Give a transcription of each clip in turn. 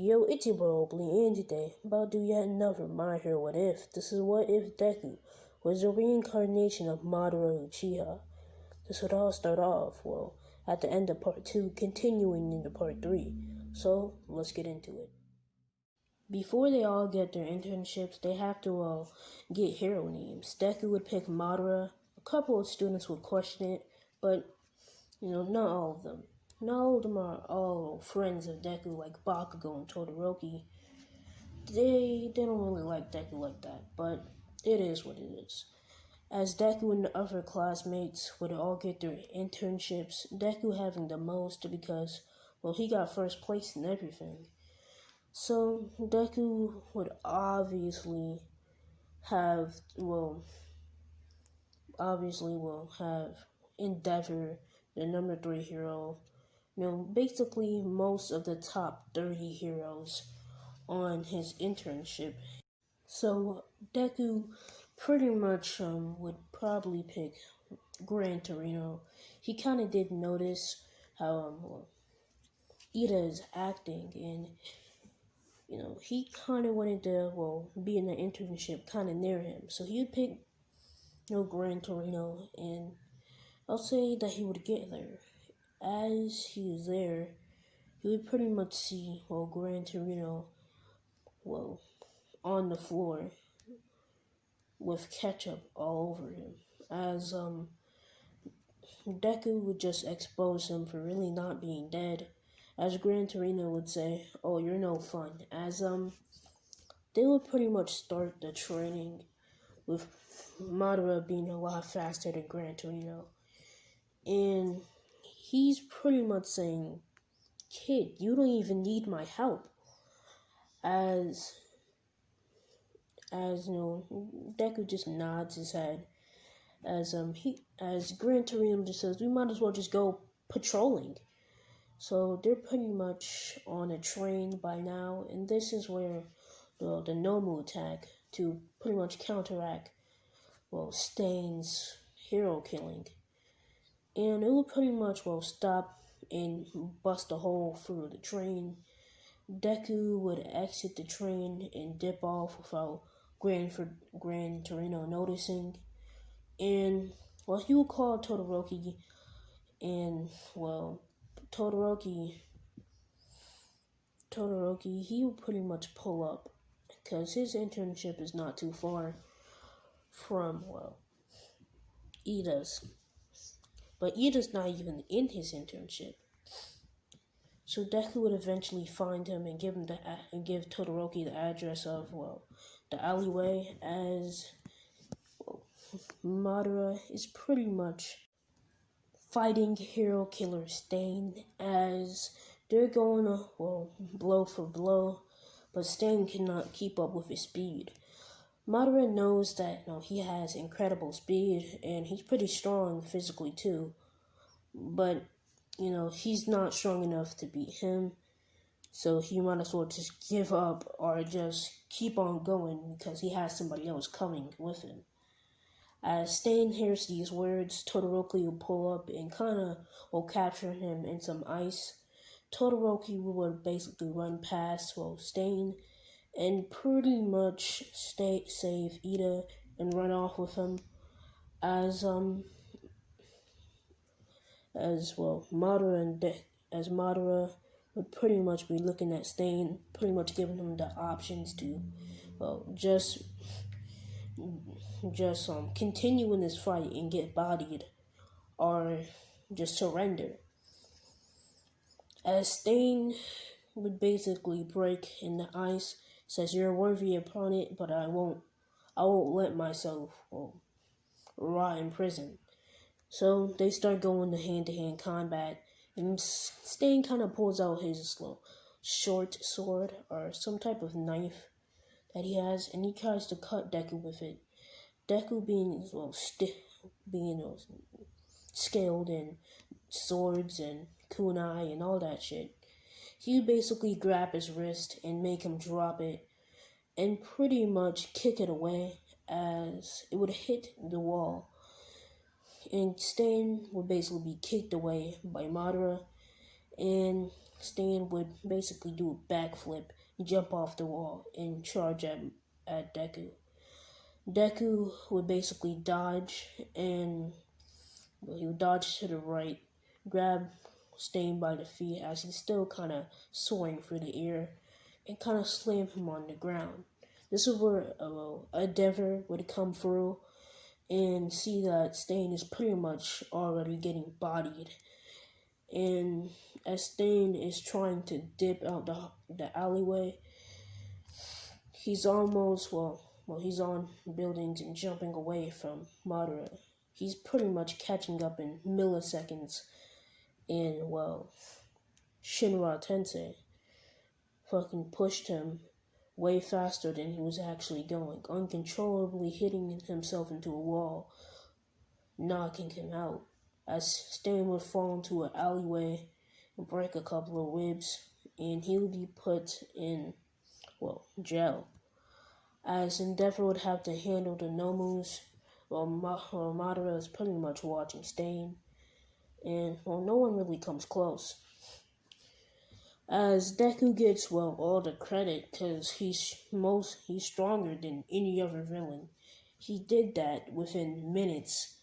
Yo, it's your bro, and today, about to do yet another My Hero What If. This is What If Deku was a reincarnation of Madara Uchiha. This would all start off, at the end of part 2, continuing into part 3. So, let's get into it. Before they all get their internships, they have to, get hero names. Deku would pick Madara. A couple of students would question it, but, not all of them. Not all of them are all friends of Deku like Bakugo and Todoroki. They don't really like Deku like that, but it is what it is. As Deku and the other classmates would all get their internships, Deku having the most because, he got first place in everything. So Deku would obviously have, have Endeavor, the number 3 hero, basically most of the top 30 heroes on his internship. So Deku pretty much would probably pick Gran Torino. He kind of did notice how Ida is acting, and he kind of wanted to be in the internship kind of near him. So he would pick Gran Torino, and I'll say that he would get there. As he was there, he would pretty much see Gran Torino on the floor with ketchup all over him. As Deku would just expose him for really not being dead. As Gran Torino would say, "Oh, you're no fun." As they would pretty much start the training with Madara being a lot faster than Gran Torino. And he's pretty much saying, "Kid, you don't even need my help." As Deku just nods his head. As Gran Torino just says, "We might as well just go patrolling." So they're pretty much on a train by now, and this is where the Nomu attack to pretty much counteract Stain's hero killing. And it will pretty much stop and bust a hole through the train. Deku would exit the train and dip off without Gran Torino noticing. And he would call Todoroki, and Todoroki, he would pretty much pull up because his internship is not too far from Ida's. But Ida's not even in his internship. So Deku would eventually find him and give Todoroki the address of the alleyway, as Madara is pretty much fighting hero killer Stain, as they're going blow for blow, but Stain cannot keep up with his speed. Madara knows that he has incredible speed, and he's pretty strong physically too, but he's not strong enough to beat him. So he might as well just give up or just keep on going because he has somebody else coming with him. As Stain hears these words, Todoroki will pull up and kind of will capture him in some ice. Todoroki would basically run past Stain and pretty much save Ida and run off with him. As Madara would pretty much be looking at Stain, pretty much giving him the options to just continue in this fight and get bodied, or just surrender. As Stain would basically break in the ice, says, "You're a worthy opponent, but I won't let myself rot in prison." So they start going to hand-to-hand combat, and Stain kind of pulls out his short sword or some type of knife that he has, and he tries to cut Deku with it. Deku being skilled in swords and kunai and all that shit, he would basically grab his wrist and make him drop it and pretty much kick it away as it would hit the wall. And Stain would basically be kicked away by Madara, and Stain would basically do a backflip, jump off the wall, and charge at Deku. Deku would basically dodge, and he would dodge to the right, grab Stain by the feet as he's still kind of soaring through the air, and kind of slam him on the ground. This is where Endeavor would come through and see that Stain is pretty much already getting bodied. And as Stain is trying to dip out the alleyway, he's almost, he's on buildings and jumping away from Madara. He's pretty much catching up in milliseconds, and, Shinra Tensei fucking pushed him way faster than he was actually going, uncontrollably hitting himself into a wall, knocking him out. As Stain would fall into an alleyway and break a couple of ribs, and he would be put in, jail. As Endeavor would have to handle the Nomus, while Madara is pretty much watching Stain, and, no one really comes close. As Deku gets, all the credit, because he's stronger than any other villain. He did that within minutes.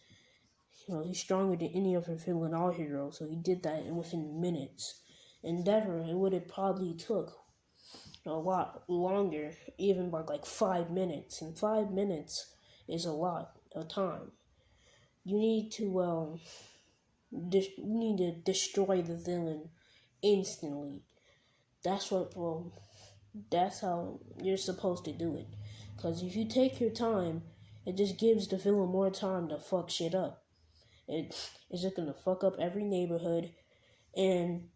He's stronger than any other villain or hero, so he did that within minutes. Endeavor, it would have probably took a lot longer, even by like 5 minutes. And 5 minutes is a lot of time. You need to, destroy the villain instantly. That's how you're supposed to do it. Because if you take your time, it just gives the villain more time to fuck shit up. It's just gonna fuck up every neighborhood, and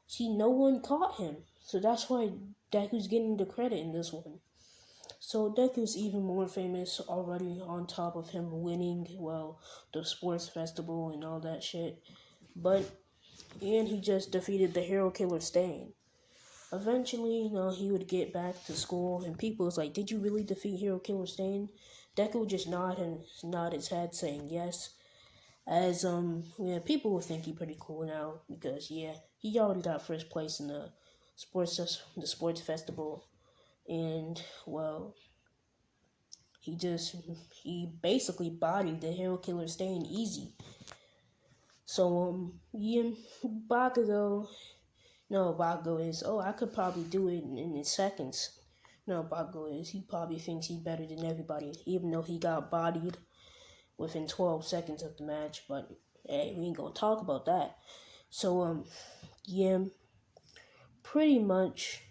see, no one caught him. So that's why Deku's getting the credit in this one. So Deku's even more famous already on top of him winning, the sports festival and all that shit. And he just defeated the hero killer Stain. Eventually, he would get back to school, and people was like, "Did you really defeat hero killer Stain?" Deku would just nod his head, saying yes. As people would think he's pretty cool now because he already got first place in the sports festival, and he basically bodied the hero killer Stain easy. So Bakugo is, I could probably do it in seconds. No, Bakugo is, he probably thinks he's better than everybody, even though he got bodied within 12 seconds of the match, but hey, we ain't gonna talk about that. So, pretty much,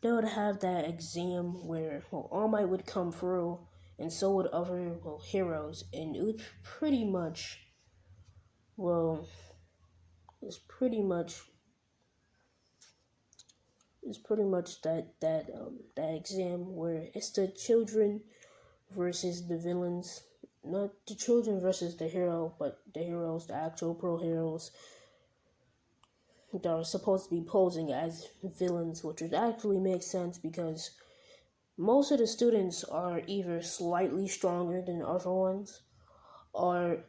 they would have that exam where, All Might would come through, and so would other, heroes, and it would pretty much, it's pretty much that exam where it's the children versus the villains. Not the children versus the hero, but the heroes, the actual pro heroes that are supposed to be posing as villains, which would actually make sense because most of the students are either slightly stronger than the other ones, or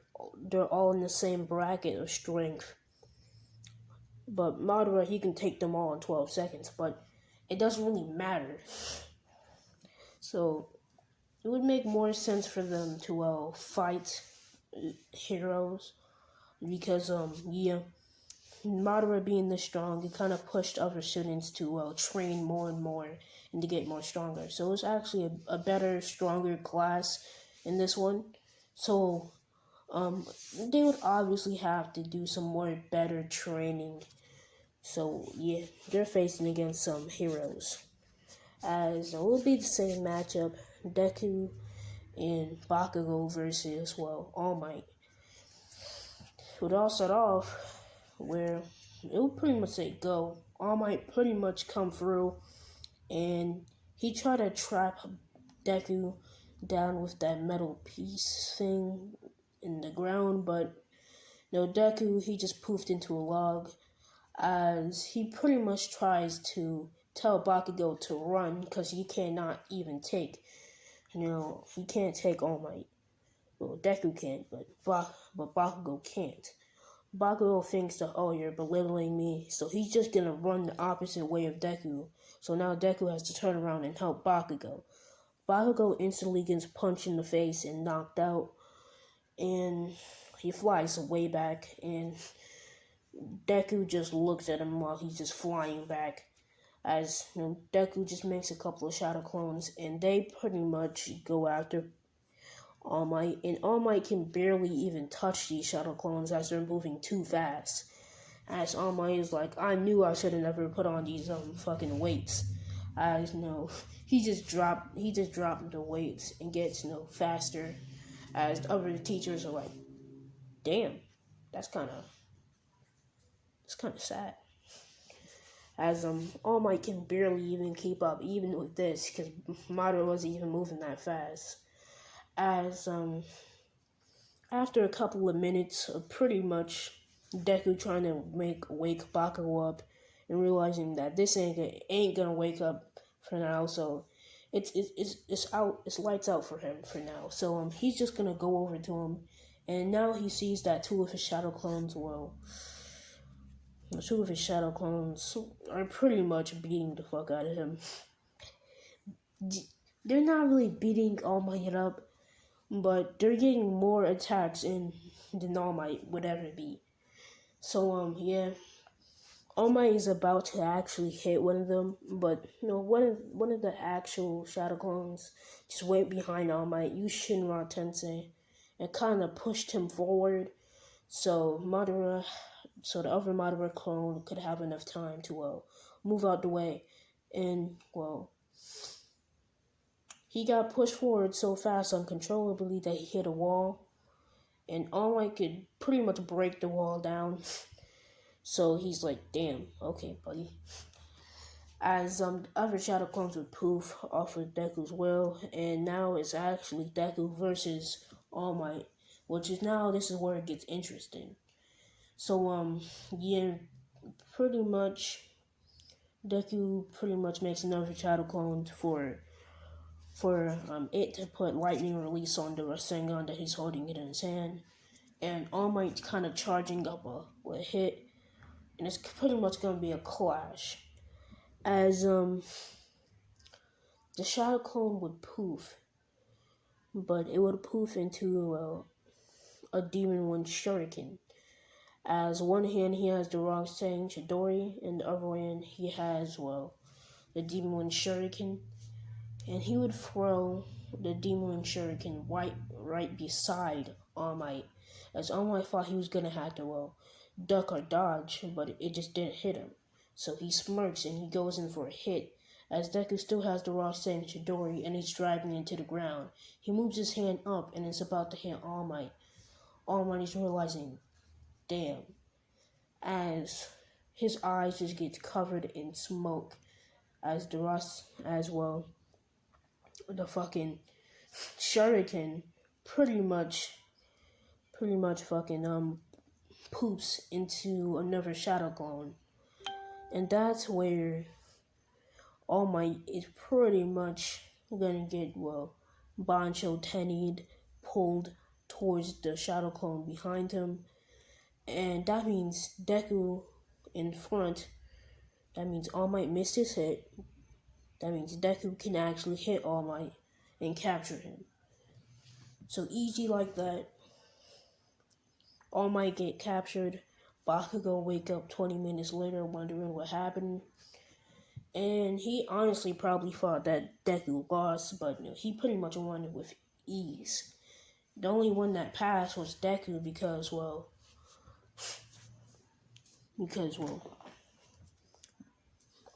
they're all in the same bracket of strength. But Madara, he can take them all in 12 seconds, but it doesn't really matter. So it would make more sense for them to fight heroes because Madara being this strong, it kind of pushed other students to train more and more and to get more stronger. So it was actually a better, stronger class in this one. So they would obviously have to do some more better training. So they're facing against some heroes. As it will be the same matchup, Deku and Bakugo versus, All Might. It would all start off where it would pretty much say go. All Might pretty much come through, and he tried to trap Deku down with that metal piece thing in the ground, but Deku, he just poofed into a log as he pretty much tries to tell Bakugo to run because he cannot even take, he can't take All Might. Well, Deku can't, but Bakugo can't. Bakugo thinks that, oh, you're belittling me, so he's just gonna run the opposite way of Deku. So now Deku has to turn around and help Bakugo. Bakugo instantly gets punched in the face and knocked out, and he flies way back, and Deku just looks at him while he's just flying back. As Deku just makes a couple of shadow clones, and they pretty much go after All Might, and All Might can barely even touch these shadow clones as they're moving too fast. As All Might is like, I knew I should have never put on these fucking weights. As he just dropped the weights and gets faster. As the other teachers are like, damn, that's kind of sad. As All Might can barely even keep up, even with this, because Madara wasn't even moving that fast. As after a couple of minutes of pretty much Deku trying to wake Bakugo up and realizing that this ain't gonna wake up for now, so it's lights out for him for now. So he's just gonna go over to him, and now he sees that two of his shadow clones are pretty much beating the fuck out of him. They're not really beating All Might up, but they're getting more attacks in than All Might would ever be. So yeah, All Might is about to actually hit one of them, but one of the actual shadow clones just went behind All Might, used Shinra Tensei, and kind of pushed him forward. So the other Madara clone could have enough time to move out the way, and he got pushed forward so fast uncontrollably that he hit a wall, and All Might could pretty much break the wall down. So he's like, damn, okay, buddy. As other shadow clones would poof off of Deku's will, and now it's actually Deku versus All Might, this is where it gets interesting. So yeah, pretty much Deku pretty much makes another shadow clone for it to put lightning release on the Rasengan that he's holding it in his hand, and All Might kind of charging up a hit, and it's pretty much gonna be a clash. As the shadow clone would poof, but it would poof into a Demon One Shuriken. As one hand he has the Rasengan Chidori, and the other hand he has the Demon One Shuriken, and he would throw the Demon One Shuriken right beside All Might. As All Might thought he was gonna have to duck or dodge, but it just didn't hit him. So he smirks and he goes in for a hit. As Deku still has the Rasengan Chidori and he's driving into the ground, he moves his hand up and is about to hit All Might. All Might is realizing, damn, as his eyes just get covered in smoke, as the fucking Shuriken pretty much fucking poops into another shadow clone. And that's where All Might is pretty much gonna get Bancho Tenied pulled towards the shadow clone behind him. And that means Deku in front. That means All Might missed his hit. That means Deku can actually hit All Might and capture him. So easy like that. All Might get captured. Bakugo wake up 20 minutes later wondering what happened. And he honestly probably thought that Deku lost, but he pretty much won it with ease. The only one that passed was Deku because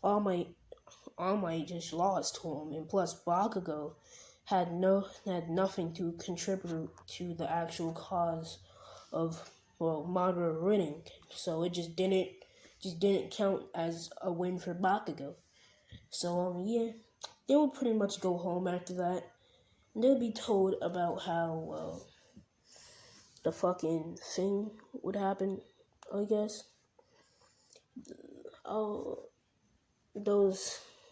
All Might just lost to him, and plus Bakugo had nothing to contribute to the actual cause of Madara winning, so it just didn't count as a win for Bakugo. So yeah, they would pretty much go home after that, and they'll be told about how the fucking thing would happen, I guess.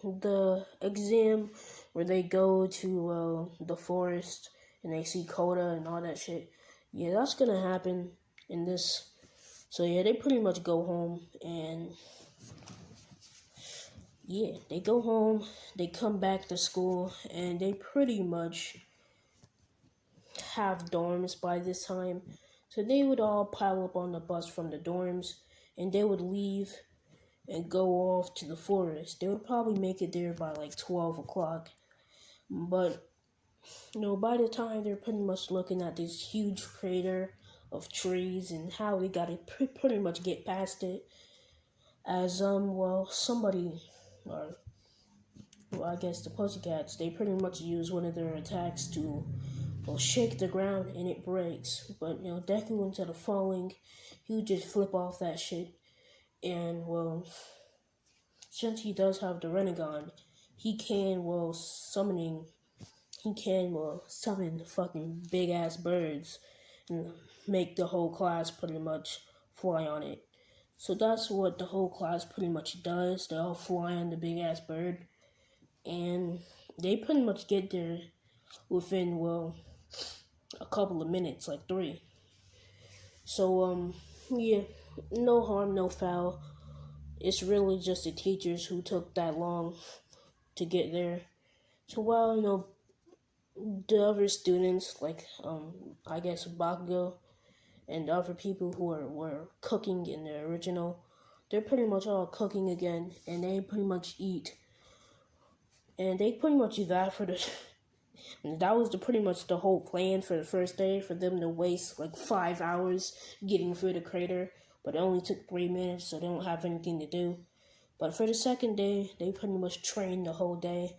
The exam where they go to the forest and they see Koda and all that shit. Yeah, that's gonna happen in this So yeah, they pretty much go home, and yeah, they go home, they come back to school, and they pretty much have dorms by this time. So they would all pile up on the bus from the dorms, and they would leave and go off to the forest. They would probably make it there by like 12 o'clock. But, by the time they're pretty much looking at this huge crater of trees and how we gotta pretty much get past it, as, somebody, or, I guess the Pussycats, they pretty much use one of their attacks to, shake the ground and it breaks. But, Deku, instead of falling, he would just flip off that shit. And, since he does have the Renegon, he can, summon fucking big ass birds and make the whole class pretty much fly on it. So that's what the whole class pretty much does. They all fly on the big ass bird, and they pretty much get there within, a couple of minutes, like 3. So, yeah, no harm, no foul. It's really just the teachers who took that long to get there. So while, the other students, like, I guess Bakugo and the other people who were cooking in the original, they're pretty much all cooking again, and they pretty much eat. And they pretty much do that for the... that was pretty much the whole plan for the first day, for them to waste like 5 hours getting through the crater, but it only took 3 minutes, so they don't have anything to do. But for the second day, they pretty much trained the whole day,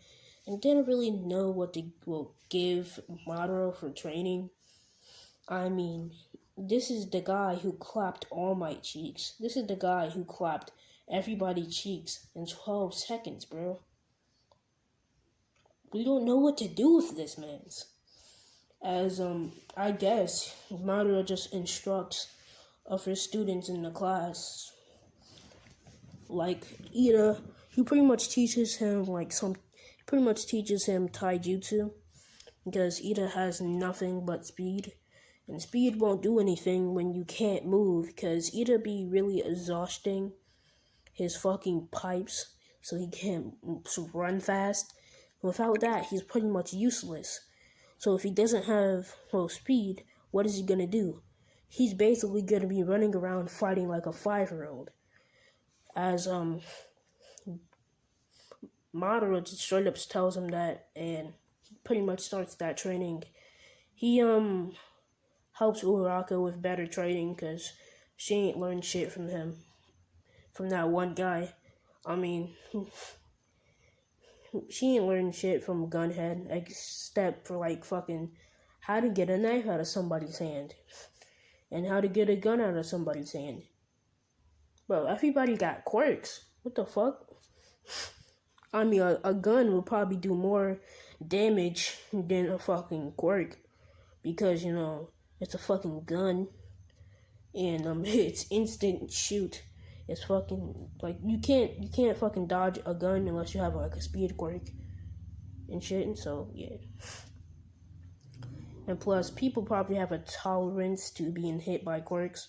and didn't really know what to give Madara for training. I mean, this is the guy who clapped All Might cheeks. This is the guy who clapped everybody's cheeks in 12 seconds, bro. We don't know what to do with this man's. As, I guess, Madara just instructs other students in the class. Like, Ida, he pretty much teaches him, taijutsu. Because Ida has nothing but speed. And speed won't do anything when you can't move, because Ida be really exhausting his fucking pipes, so he can't run fast. Without that, he's pretty much useless. So if he doesn't have speed, what is he gonna do? He's basically gonna be running around fighting like a 5-year-old. As Madara just straight up tells him that, and he pretty much starts that training. He helps Uraraka with better training, because she ain't learned shit from him, from that one guy. I mean, she ain't learned shit from Gunhead, except for like fucking how to get a knife out of somebody's hand and how to get a gun out of somebody's hand. Bro, everybody got quirks. What the fuck? I mean, a gun will probably do more damage than a fucking quirk, because it's a fucking gun, and it's instant shoot. It's fucking like you can't fucking dodge a gun unless you have like a speed quirk and shit. And so yeah. And plus, people probably have a tolerance to being hit by quirks,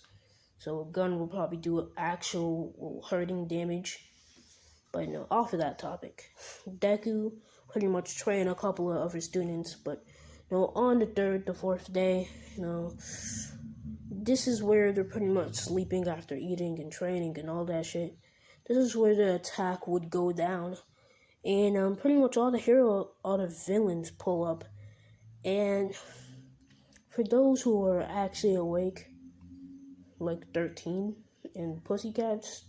so a gun will probably do actual hurting damage. But off of that topic, Deku pretty much trained a couple of other students, but on the 3rd, the 4th day, this is where they're pretty much sleeping after eating and training and all that shit. This is where the attack would go down. And pretty much all the villains pull up. And for those who are actually awake, like 13 and Pussycats,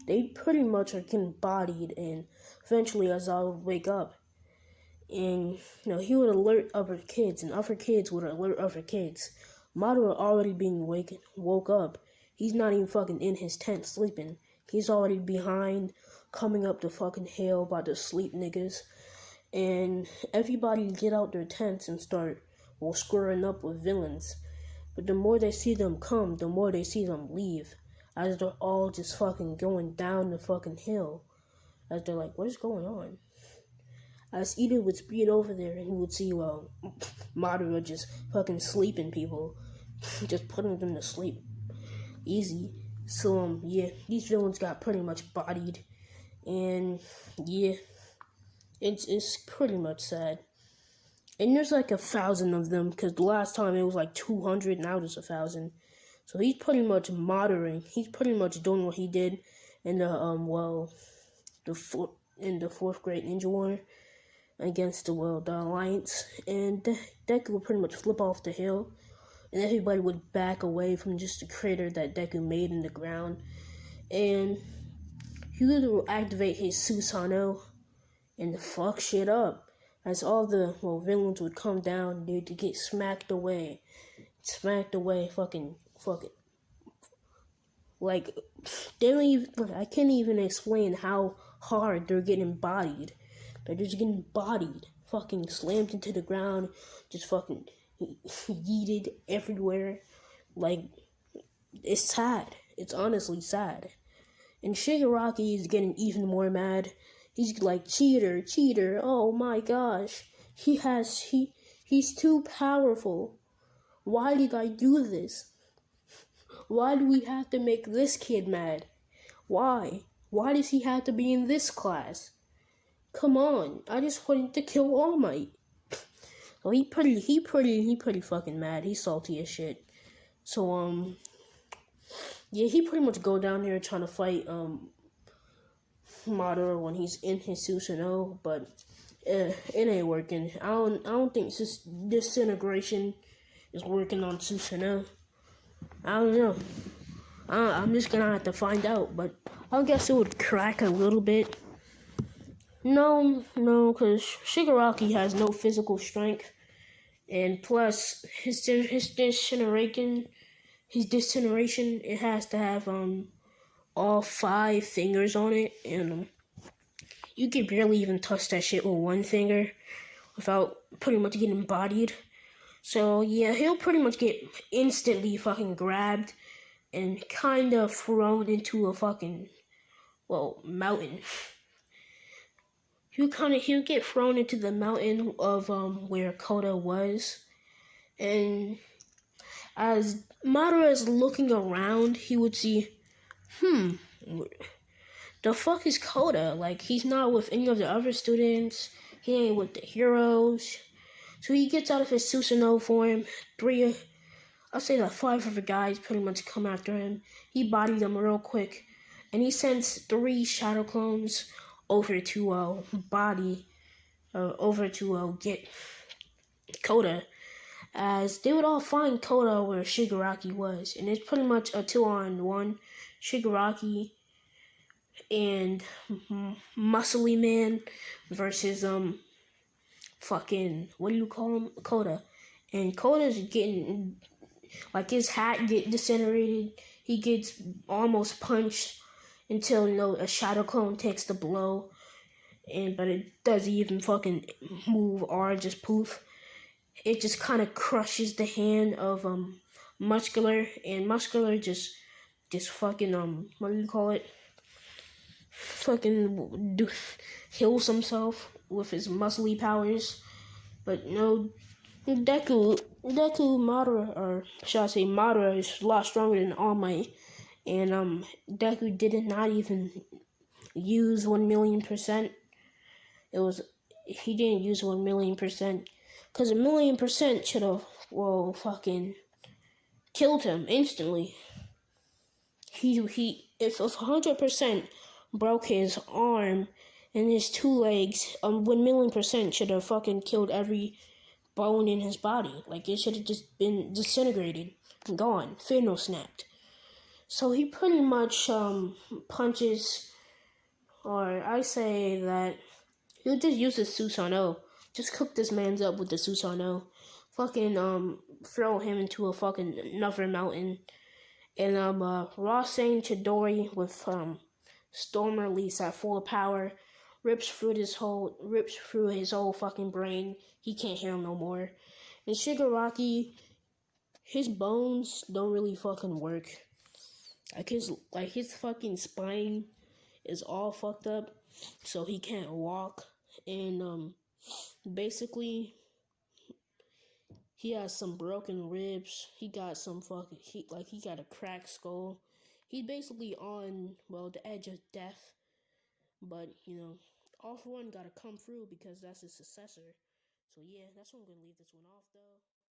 they pretty much are getting bodied, and eventually Azal would wake up. And, he would alert other kids, and other kids would alert other kids. Madara already being woke up. He's not even fucking in his tent sleeping. He's already behind, coming up the fucking hill by the sleep niggas. And everybody get out their tents and start, squaring up with villains. But the more they see them come, the more they see them leave. As they're all just fucking going down the fucking hill. As they're like, what is going on? As Ida would speed over there, and he would see, Madara just fucking sleeping people. Just putting them to sleep. Easy. So yeah, these villains got pretty much bodied, and yeah, it's pretty much sad. And there's like 1,000 of them, because the last time it was like 200, now there's 1,000. So he's pretty much moderating. He's pretty much doing what he did in the fourth Great Ninja War against the Alliance, and Deku would pretty much flip off the hill, and everybody would back away from just the crater that Deku made in the ground, and he would activate his Susanoo and fuck shit up. As all the villains would come down, they'd get smacked away, fucking like they don't even. I can't even explain how hard they're getting bodied. They're just getting bodied, fucking slammed into the ground, just fucking yeeted everywhere. Like, it's sad. It's honestly sad. And Shigaraki is getting even more mad. He's like, cheater, oh my gosh. He's too powerful. Why did I do this? Why do we have to make this kid mad? Why? Why does he have to be in this class? Come on, I just wanted to kill All Might. So he pretty fucking mad. He's salty as shit. So yeah, he pretty much go down there trying to fight Madara when he's in his Susanoo, but it ain't working. I don't think this disintegration is working on Susanoo. I don't know. I'm just gonna have to find out, but I guess it would crack a little bit. No, because Shigaraki has no physical strength, and plus his disintegration, it has to have all 5 fingers on it, and you can barely even touch that shit with one finger without pretty much getting bodied. So yeah, he'll pretty much get instantly fucking grabbed and kind of thrown into a fucking mountain. He'll get thrown into the mountain of where Koda was, and as Madara is looking around, he would see, the fuck is Koda? Like, he's not with any of the other students. He ain't with the heroes. So he gets out of his Susanoo form. I'll say like 5 other guys pretty much come after him. He bodied them real quick, and he sends 3 shadow clones over to get Koda, as they would all find Koda where Shigaraki was, and it's pretty much a 2-on-1. Shigaraki and Muscly Man versus fucking, what do you call him? Koda. And Koda's getting, like, his hat get disintegrated. He gets almost punched until a shadow clone takes the blow, but it doesn't even fucking move or just poof. It just kind of crushes the hand of Muscular, and Muscular just fucking what do you call it? Fucking heals himself with his muscly powers. But no, Deku Madara, or should I say Madara, is a lot stronger than All Might, and Deku did not even use 1,000,000%. He didn't use 1,000,000%, because 1,000,000% should have fucking killed him instantly. If 100% broke his arm and his 2 legs, 1,000,000% should have fucking killed every bone in his body. Like, it should have just been disintegrated and gone, final snapped. So he pretty much punches, or I say that he'll just use his Susanoo. Just cook this man's up with the Susanoo. Fucking throw him into a fucking another mountain. And Rasen Chidori with Storm Release at full power rips through his whole fucking brain. He can't hear him no more. And Shigaraki, his bones don't really fucking work. His fucking spine is all fucked up, so he can't walk. And basically, he has some broken ribs. He got some he got a cracked skull. he's basically on, well, the edge of death. But, All For One gotta come through because that's his successor. So yeah, that's what I'm gonna leave this one off though.